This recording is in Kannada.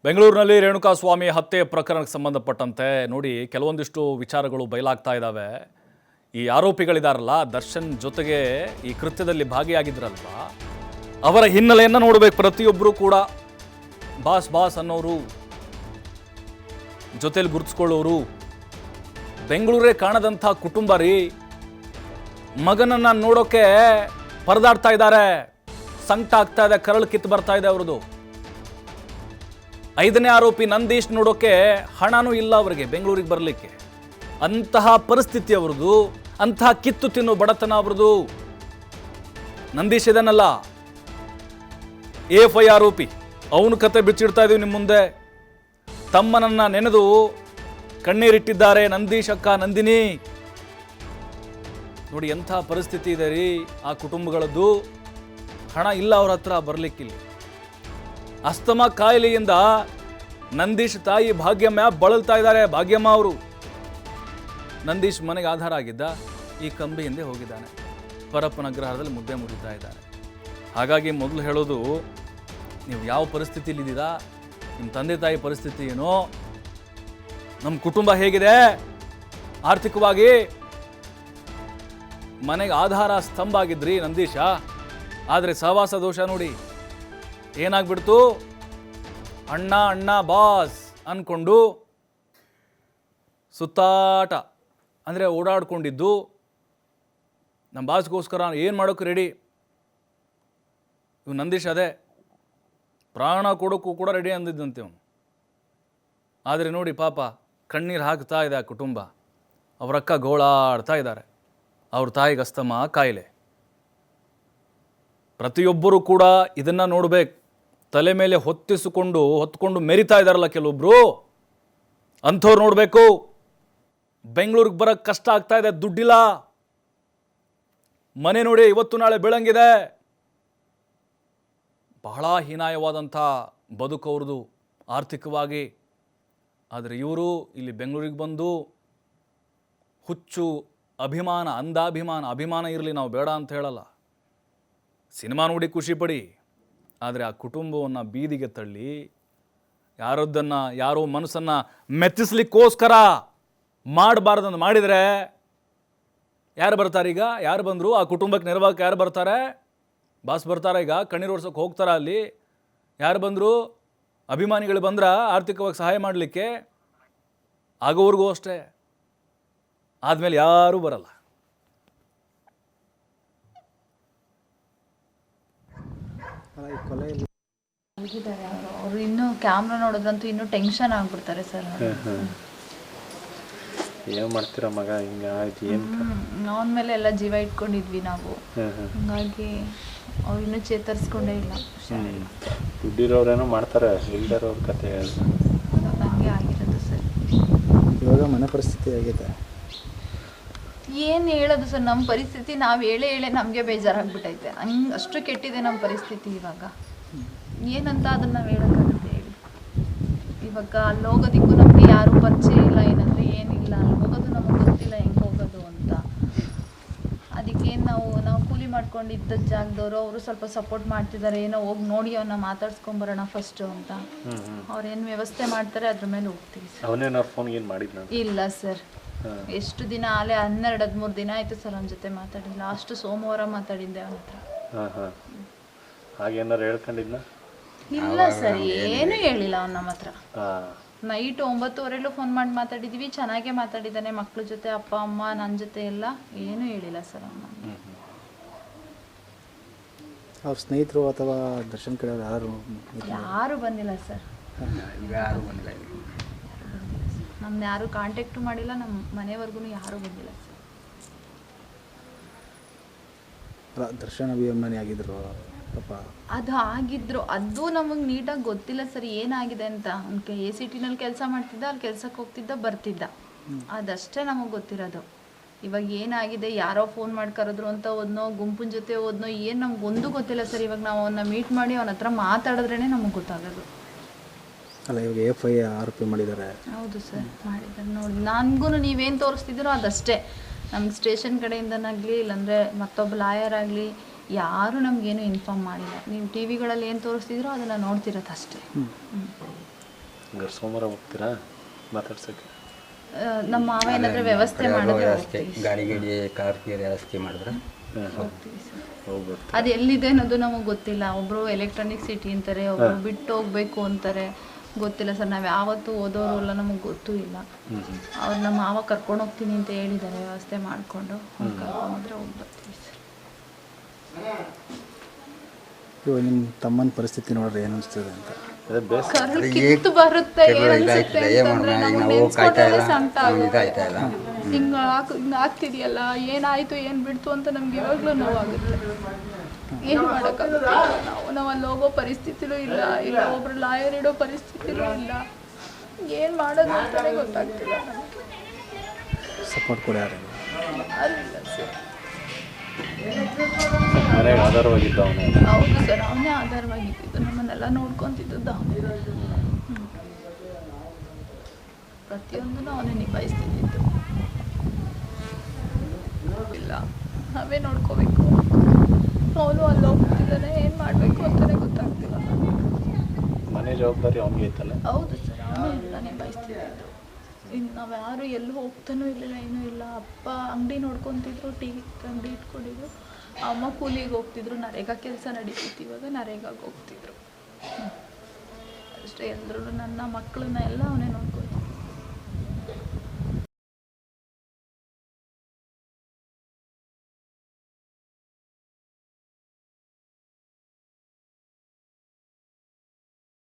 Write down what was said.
ಬೆಂಗಳೂರಿನಲ್ಲಿ ರೇಣುಕಾಸ್ವಾಮಿ ಹತ್ಯೆ ಪ್ರಕರಣಕ್ಕೆ ಸಂಬಂಧಪಟ್ಟಂತೆ ನೋಡಿ ಕೆಲವೊಂದಿಷ್ಟು ವಿಚಾರಗಳು ಬಯಲಾಗ್ತಾ ಇದ್ದಾವೆ. ಈ ಆರೋಪಿಗಳಿದಾರಲ್ಲ ದರ್ಶನ್ ಜೊತೆಗೆ ಈ ಕೃತ್ಯದಲ್ಲಿ ಭಾಗಿಯಾಗಿದ್ರಲ್ವಾ, ಅವರ ಹಿನ್ನೆಲೆಯನ್ನು ನೋಡಬೇಕು. ಪ್ರತಿಯೊಬ್ಬರು ಕೂಡ ಬಾಸ್ ಅನ್ನೋರು, ಜೊತೆಲಿ ಗುರುತಿಸ್ಕೊಳ್ಳೋರು, ಬೆಂಗಳೂರೇ ಕಾಣದಂಥ ಕುಟುಂಬ ರೀ. ಮಗನನ್ನ ನೋಡೋಕೆ ಪರದಾಡ್ತಾ ಇದ್ದಾರೆ, ಸಂಕಟ ಆಗ್ತಾ ಇದೆ, ಕರಳು ಕಿತ್ತು ಬರ್ತಾ ಇದೆ ಅವ್ರದ್ದು. 5ನೇ ಆರೋಪಿ ನಂದೀಶ್ ನೋಡೋಕೆ ಹಣನೂ ಇಲ್ಲ ಅವರಿಗೆ ಬೆಂಗಳೂರಿಗೆ ಬರಲಿಕ್ಕೆ. ಅಂತಹ ಪರಿಸ್ಥಿತಿ ಅವ್ರದ್ದು, ಅಂತಹ ಕಿತ್ತು ತಿನ್ನೋ ಬಡತನ ಅವ್ರದ್ದು. ನಂದೀಶ್ ಇದನ್ನಲ್ಲ, A5 ಆರೋಪಿ, ಅವನ ಕತೆ ಬಿಚ್ಚಿಡ್ತಾ ಇದೀವಿ ನಿಮ್ಮ ಮುಂದೆ. ತಮ್ಮನನ್ನ ನೆನೆದು ಕಣ್ಣೀರಿಟ್ಟಿದ್ದಾರೆ ನಂದೀಶ್ ಅಕ್ಕ ನಂದಿನಿ. ನೋಡಿ ಎಂಥ ಪರಿಸ್ಥಿತಿ ಇದೆ ರೀ ಆ ಕುಟುಂಬಗಳದ್ದು. ಹಣ ಇಲ್ಲ ಅವ್ರ ಹತ್ರ ಬರಲಿಕ್ಕಿಲ್ಲ. ಅಸ್ತಮಾ ಕಾಯಿಲೆಯಿಂದ ನಂದೀಶ್ ತಾಯಿ ಭಾಗ್ಯಮ್ಮ ಬಳಲ್ತಾ ಇದ್ದಾರೆ. ಭಾಗ್ಯಮ್ಮ ಅವರು ನಂದೀಶ್ ಮನೆಗೆ ಆಧಾರ ಆಗಿದ್ದ, ಈ ಕಂಬಿ ಹಿಂದೆ ಹೋಗಿದ್ದಾನೆ. ಪರಪ್ಪನ ಗ್ರಹದಲ್ಲಿ ಮುದ್ದೆ ಮುರಿತಾ ಇದ್ದಾರೆ. ಹಾಗಾಗಿ ಮೊದಲು ಹೇಳೋದು, ನೀವು ಯಾವ ಪರಿಸ್ಥಿತಿಲಿದ್ದೀರಾ, ನಿಮ್ಮ ತಂದೆ ತಾಯಿ ಪರಿಸ್ಥಿತಿ ಏನೋ, ನಮ್ಮ ಕುಟುಂಬ ಹೇಗಿದೆ ಆರ್ಥಿಕವಾಗಿ. ಮನೆಗೆ ಆಧಾರ ಸ್ತಂಭ ಆಗಿದ್ರಿ ನಂದೀಶ, ಆದರೆ ಸಹವಾಸ ದೋಷ ನೋಡಿ ಏನಾಗ್ಬಿಡ್ತು. ಅಣ್ಣ ಬಾಸ್ ಅಂದ್ಕೊಂಡು ಸುತ್ತಾಟ, ಅಂದರೆ ಓಡಾಡ್ಕೊಂಡಿದ್ದು. ನಮ್ಮ ಬಾಸ್ಗೋಸ್ಕರ ಏನು ಮಾಡೋಕ್ಕೆ ರೆಡಿ ಇವ್ ನಂದೀಶ್. ಅದೇ ಪ್ರಾಣ ಕೊಡೋಕ್ಕೂ ಕೂಡ ರೆಡಿ ಅಂದಿದ್ದಂತೆ ಅವನು. ಆದರೆ ನೋಡಿ ಪಾಪ ಕಣ್ಣೀರು ಹಾಕ್ತಾ ಇದೆ ಆ ಕುಟುಂಬ. ಅವರಕ್ಕ ಗೋಳಾಡ್ತಾ ಇದ್ದಾರೆ. ಅವ್ರ ತಾಯಿಗೆ ಅಸ್ತಮಾ ಕಾಯಿಲೆ. ಪ್ರತಿಯೊಬ್ಬರೂ ಕೂಡ ಇದನ್ನು ನೋಡಬೇಕು. ತಲೆ ಮೇಲೆ ಹೊತ್ಕೊಂಡು ಮೆರಿತಾ ಇದ್ದಾರಲ್ಲ ಕೆಲವೊಬ್ರು, ಅಂಥವ್ರು ನೋಡಬೇಕು. ಬೆಂಗಳೂರಿಗೆ ಬರೋಕ್ಕೆ ಕಷ್ಟ ಆಗ್ತಾ ಇದೆ, ದುಡ್ಡಿಲ್ಲ. ಮನೆ ನೋಡಿ ಇವತ್ತು ನಾಳೆ ಬೆಳಂಗಿದೆ. ಬಹಳ ಹೀನಾಯವಾದಂಥ ಬದುಕವ್ರದು ಆರ್ಥಿಕವಾಗಿ. ಆದರೆ ಇವರು ಇಲ್ಲಿ ಬೆಂಗಳೂರಿಗೆ ಬಂದು ಹುಚ್ಚು ಅಭಿಮಾನ, ಅಭಿಮಾನ ಇರಲಿ, ನಾವು ಬೇಡ ಅಂತ ಹೇಳಲ್ಲ. ಸಿನಿಮಾ ನೋಡಿ ಖುಷಿ ಪಡಿ, ಆದರೆ ಆ ಕುಟುಂಬವನ್ನು ಬೀದಿಗೆ ತಳ್ಳಿ ಯಾರೋ ಮನಸ್ಸನ್ನು ಮೆಚ್ಚಿಸ್ಲಿಕ್ಕೋಸ್ಕರ ಮಾಡಬಾರ್ದಂತ ಮಾಡಿದರೆ ಯಾರು ಬರ್ತಾರೀಗ? ಯಾರು ಬಂದರು ಆ ಕುಟುಂಬಕ್ಕೆ ನೆರವಾಗಕ್ಕೆ? ಯಾರು ಬರ್ತಾರೆ? ಬಾಸ್ ಬರ್ತಾರೆ ಈಗ, ಕಣ್ಣೀರು ಒರ್ಸೋಕೆ ಹೋಗ್ತಾರ ಅಲ್ಲಿ? ಯಾರು ಬಂದರು? ಅಭಿಮಾನಿಗಳು ಬಂದ್ರ ಆರ್ಥಿಕವಾಗಿ ಸಹಾಯ ಮಾಡಲಿಕ್ಕೆ? ಆಗೋವರೆಗೂ ಅಷ್ಟೇ, ಆದಮೇಲೆ ಯಾರೂ ಬರಲ್ಲ. ಅವರು ಇನ್ನೂ ಕ್ಯಾಮ್ರಾ ನೋಡಿದ್ರಂತೂ ಇನ್ನೂ ಟೆನ್ಷನ್ ಆಗ್ಬಿಡ್ತಾರೆ ಸರ್. ಏನು ಮಾಡ್ತೀರ ಮಗ ಹಿಂಗಾಗಿ? ಅವನ ಮೇಲೆ ಎಲ್ಲ ಜೀವ ಇಟ್ಕೊಂಡಿದ್ವಿ ನಾವು, ಹಂಗಾಗಿ ಅವ್ರು ಇನ್ನೂ ಚೇತರಿಸ್ಕೊಂಡೇ ಇಲ್ಲ. ದುಡ್ಡಿರೋರೇನೋ ಮಾಡ್ತಾರೆ, ಇಲ್ದಿರೋರ ಕತೆ ನನಗೆ ಆಗಿರೋದು ಸರ್. ಇವಾಗ ಮನೆ ಪರಿಸ್ಥಿತಿ ಆಗಿದೆ. ಏನು ಹೇಳೋದು ಸರ್, ನಮ್ಮ ಪರಿಸ್ಥಿತಿ ನಾವು ಹೇಳೇ ನಮಗೆ ಬೇಜಾರಾಗ್ಬಿಟ್ಟೈತೆ. ಹಂಗೆ ಅಷ್ಟು ಕೆಟ್ಟಿದೆ ನಮ್ಮ ಪರಿಸ್ಥಿತಿ ಇವಾಗ. ಏನಂತ ಅದನ್ನು ನಾವು ಹೇಳೋಕ್ಕಾಗುತ್ತೆ ಹೇಳಿ? ಇವಾಗ ಅಲ್ಲಿ ಹೋಗೋದಕ್ಕೂ ನಮಗೆ ಯಾರೂ ಪರಿಚಯ ಇಲ್ಲ, ಏನಂದರೆ ಏನಿಲ್ಲ. ಅಲ್ಲಿ ಹೋಗೋದು ನಮಗೆ ಗೊತ್ತಿಲ್ಲ ಹೆಂಗೆ ಹೋಗೋದು ಅಂತ. ಅದಕ್ಕೆ ನಾವು ಕೂಲಿ ಮಾಡ್ಕೊಂಡು ಇದ್ದ ಜಾಗದವರು ಅವರು ಸ್ವಲ್ಪ ಸಪೋರ್ಟ್ ಮಾಡ್ತಿದ್ದಾರೆ. ಏನೋ ಹೋಗಿ ನೋಡಿ ಅವನ್ನ ಮಾತಾಡ್ಸ್ಕೊಂಬರೋಣ ಫಸ್ಟು ಅಂತ. ಅವ್ರೇನು ವ್ಯವಸ್ಥೆ ಮಾಡ್ತಾರೆ ಅದ್ರ ಮೇಲೆ ಹೋಗ್ತೀವಿ ಸರ್. ಅವನೇನ ಫೋನ್ ಏನು ಮಾಡಿದ್ನ? ಇಲ್ಲ ಸರ್, ಎಷ್ಟು ದಿನ ಆಲೆ 12-13 ದಿನ ಆಯಿತು ಸರ್ ಅವನ ಜೊತೆ ಮಾತಾಡಿ. ಲಾಸ್ಟ್ ಸೋಮವಾರ ಮಾತಾಡಿದ್ದೆ ಅವನ ಹತ್ರ. ಹಾಗೇನಾರು ಹೇಳ್ಕೊಂಡಿದ್ನ? ಇಲ್ಲ ಸರ್, ಏನೂ ಹೇಳಿಲ್ಲ ಅವ್ನು ನಮ್ಮ ಹತ್ರ. ನೈಟ್ 9:30 ಫೋನ್ ಮಾಡಿ ಮಾತಾಡಿದ್ವಿ. ಚೆನ್ನಾಗೇ ಮಾತಾಡಿದ್ದಾನೆ, ಮಕ್ಳ ಜೊತೆ, ಅಪ್ಪ ಅಮ್ಮ, ನನ್ನ ಜೊತೆ ಎಲ್ಲ. ಏನೂ ಹೇಳಿಲ್ಲ ಸರ್ ಅವನು. ಅವ್ರ ಸ್ನೇಹಿತರು ಅಥವಾ ದರ್ಶನ್ ಕಡೆ ಯಾರು ಬಂದಿಲ್ಲ ಸರ್. ನಮ್ನ ಯಾರು ಕಾಂಟ್ಯಾಕ್ಟು ಮಾಡಿಲ್ಲ, ನಮ್ಮ ಮನೆವರೆಗೂ ಯಾರೂ ಬಂದಿಲ್ಲ ಸರ್. ದರ್ಶನ್ ಅಭಿಮಾನಿ ಆಗಿದ್ರು ಪಾಪ. ಅದು ಆಗಿದ್ರು, ಅದು ನಮಗೆ ನೀಟಾಗಿ ಗೊತ್ತಿಲ್ಲ ಸರ್ ಏನಾಗಿದೆ ಅಂತ. ಅವ್ನಿಗೆ ACTನಲ್ಲಿ ಕೆಲಸ ಮಾಡ್ತಿದ್ದ, ಅಲ್ಲಿ ಕೆಲ್ಸಕ್ಕೆ ಹೋಗ್ತಿದ್ದ, ಬರ್ತಿದ್ದ, ಅದಷ್ಟೇ ನಮಗೆ ಗೊತ್ತಿರೋದು. ಇವಾಗ ಏನಾಗಿದೆ, ಯಾರೋ ಫೋನ್ ಮಾಡಿ ಕರೆದ್ರು ಅಂತ ಹೋದ್ನೋ, ಗುಂಪಿನ ಜೊತೆ ಹೋದ್ನೋ, ಏನು ನಮ್ಗೆ ಒಂದು ಗೊತ್ತಿಲ್ಲ ಸರ್. ಇವಾಗ ನಾವು ಅವನ್ನ ಮೀಟ್ ಮಾಡಿ ಅವನ ಹತ್ರ ಮಾತಾಡಿದ್ರೇ ನಮಗೆ ಗೊತ್ತಾಗೋದು. ಅಲ್ಲ, ಇವಾಗ A5 ಆರೋಪಿ ಮಾಡಿದ್ದಾರೆ. ಹೌದು ಸರ್, ಮಾಡಿದ್ದಾರೆ. ನೋಡಿ, ನನಗೂ ನೀವೇನು ತೋರಿಸ್ತಿದ್ದೀರೋ ಅದಷ್ಟೇ. ನಮ್ಗೆ ಸ್ಟೇಷನ್ ಕಡೆಯಿಂದನಾಗಲಿ, ಇಲ್ಲಾಂದರೆ ಮತ್ತೊಬ್ಬ ಲಾಯರ್ ಆಗಲಿ, ಯಾರೂ ನಮಗೇನು ಇನ್ಫಾರ್ಮ್ ಮಾಡಿಲ್ಲ. ನೀವು ಟಿ ವಿಗಳಲ್ಲಿ ಏನು ತೋರಿಸ್ತಿದ್ರೋ ಅದನ್ನು ನೋಡ್ತಿರೋದು ಅಷ್ಟೇ. ಹಂಗಾರೆ ಸೋಮವಾರ ಹೋಗ್ತೀರಾ ಮಾತಾಡ್ಸೋಕ್ಕೆ? ನಮ್ಮ ಮಾವ ಏನಾದರೂ ವ್ಯವಸ್ಥೆ ಮಾಡಿದ್ರೆ ವ್ಯವಸ್ಥೆ ಹೋಗ್ತೀವಿ. ಗಾಡಿ ಕಾರ್ ವ್ಯವಸ್ಥೆ ಮಾಡಿದ್ರೆ ಹೋಗ್ತೀವಿ ಸರ್. ಹೋಗ್ಬೋದು. ಅದು ಎಲ್ಲಿದೆ ಅನ್ನೋದು ನಮಗೆ ಗೊತ್ತಿಲ್ಲ. ಒಬ್ಬರು ಎಲೆಕ್ಟ್ರಾನಿಕ್ ಸಿಟಿ ಅಂತಾರೆ, ಒಬ್ಬರು ಬಿಟ್ಟು ಹೋಗ್ಬೇಕು ಅಂತಾರೆ, ಗೊತ್ತಿಲ್ಲ ಸರ್. ನಾವು ಯಾವತ್ತೂ ಓದೋರು ಎಲ್ಲ ನಮಗೆ ಗೊತ್ತೂ ಇಲ್ಲ. ಅವ್ರು ನಮ್ಮ ಮಾವ ಕರ್ಕೊಂಡು ಹೋಗ್ತೀನಿ ಅಂತ ಹೇಳಿದ್ದಾರೆ, ವ್ಯವಸ್ಥೆ ಮಾಡಿಕೊಂಡು ಕರ್ಕೊಂಡ್ರೆ ಹೋಗಿ ಬರ್ತೀವಿ ಸರ್. ಇವಾಗ ನಿಮ್ಮ ತಮ್ಮನ ಪರಿಸ್ಥಿತಿ ನೋಡ್ರಿ ಏನು ಅನಿಸ್ತದೆ ಅಂತ? ಅದೇ ಬೇಸ್ ಕರ್ಲ್ ಕಿತ್ತು ಬರುತ್ತೆ, ಏನ್ ಅನ್ಸುತ್ತೆ ಅಂತಂದ್ರೆ ನಾವು ನಮಗೆ ಕಾಯ್ತಾ ನೆನ್ಸ್ಕೊಂಡ್ರೆ ಇಲ್ಲ ಸಂಕಟ ಇದಾಯ್ತಾ ಇಲ್ಲ ಹಿಂಗ ಆಗ್ತಿದೆಯಲ್ಲ, ಏನಾಯ್ತು ಏನು ಬಿಡ್ತು ಅಂತ ನಮ್ಗೆ ಇವಾಗಲೂ ನೋವಾಗುತ್ತೆ. ಏನು ಮಾಡೋಕ್ಕಾಗುತ್ತೆ ನಾವು ಅಲ್ಲಿ ಹೋಗೋ ಪರಿಸ್ಥಿತಿಲೂ ಇಲ್ಲ, ಇಲ್ಲ ಒಬ್ರು ಲಾಯರ್ ಇಡೋ ಪರಿಸ್ಥಿತಿಲೂ ಇಲ್ಲ. ಏನು ಮಾಡೋದು ಅಂತಲೇ ಗೊತ್ತಾಗ್ತಿಲ್ಲ ನಮಗೆ. ಸಪೋರ್ಟ್ ಕೂಡ ಯಾರು? ಯಾರಿಲ್ಲ ಸರ್. ಮನೆಗೆ ಆಧಾರವಾಗಿದ್ದ ಅವನು. ಹೌದು ಸರ್, ಅವನೇ ಆಧಾರವಾಗಿದ್ದು, ನಮ್ಮನ್ನೆಲ್ಲ ನೋಡ್ಕೊತಿದ್ದದ್ದು ಅವನೇ. ಪ್ರತಿಯೊಂದನ್ನು ಅವನೇ ನಿಭಾಯಿಸ್ತಿದ್ದು. ಇಲ್ಲ ನಾವೇ ನೋಡ್ಕೋಬೇಕು. ಅವನು ಅಲ್ಲಿ ಹೋಗ್ತಿದ್ದಾನೆ, ಏನು ಮಾಡಬೇಕು ಅಂತಲೇ ಗೊತ್ತಾಗ್ತಿಲ್ಲ. ಮನೆ ಜವಾಬ್ದಾರಿ ಅವನಿಗೆ ಐತಲ್ಲ? ಹೌದು ಸರ್, ಅವನೇ ಎಲ್ಲ ನಿಭಾಯಿಸ್ತಿದ್ದು. ಇನ್ನು ನಾವು ಯಾರು ಎಲ್ಲೂ ಹೋಗ್ತಾನೂ ಇರಲಿಲ್ಲ, ಏನೂ ಇಲ್ಲ. ಅಪ್ಪ ಅಂಗಡಿ ನೋಡ್ಕೊತಿದ್ರು, ಟೀ ಅಂಗಡಿ ಇಟ್ಕೊಂಡಿದ್ರು. ಅಮ್ಮ ಕೂಲಿಗೆ ಹೋಗ್ತಿದ್ರು, ನರೇಗಾ ಕೆಲಸ ನಡೀತಿತ್ತು. ಇವಾಗ ನರೇಗಾಗೆ ಹೋಗ್ತಿದ್ರು ಅಷ್ಟೇ. ಎಲ್ಲರೂ ನನ್ನ ಮಕ್ಕಳನ್ನ ಎಲ್ಲ ಅವನೇ ನೋಡ್ಕೊತಿದ್ರು.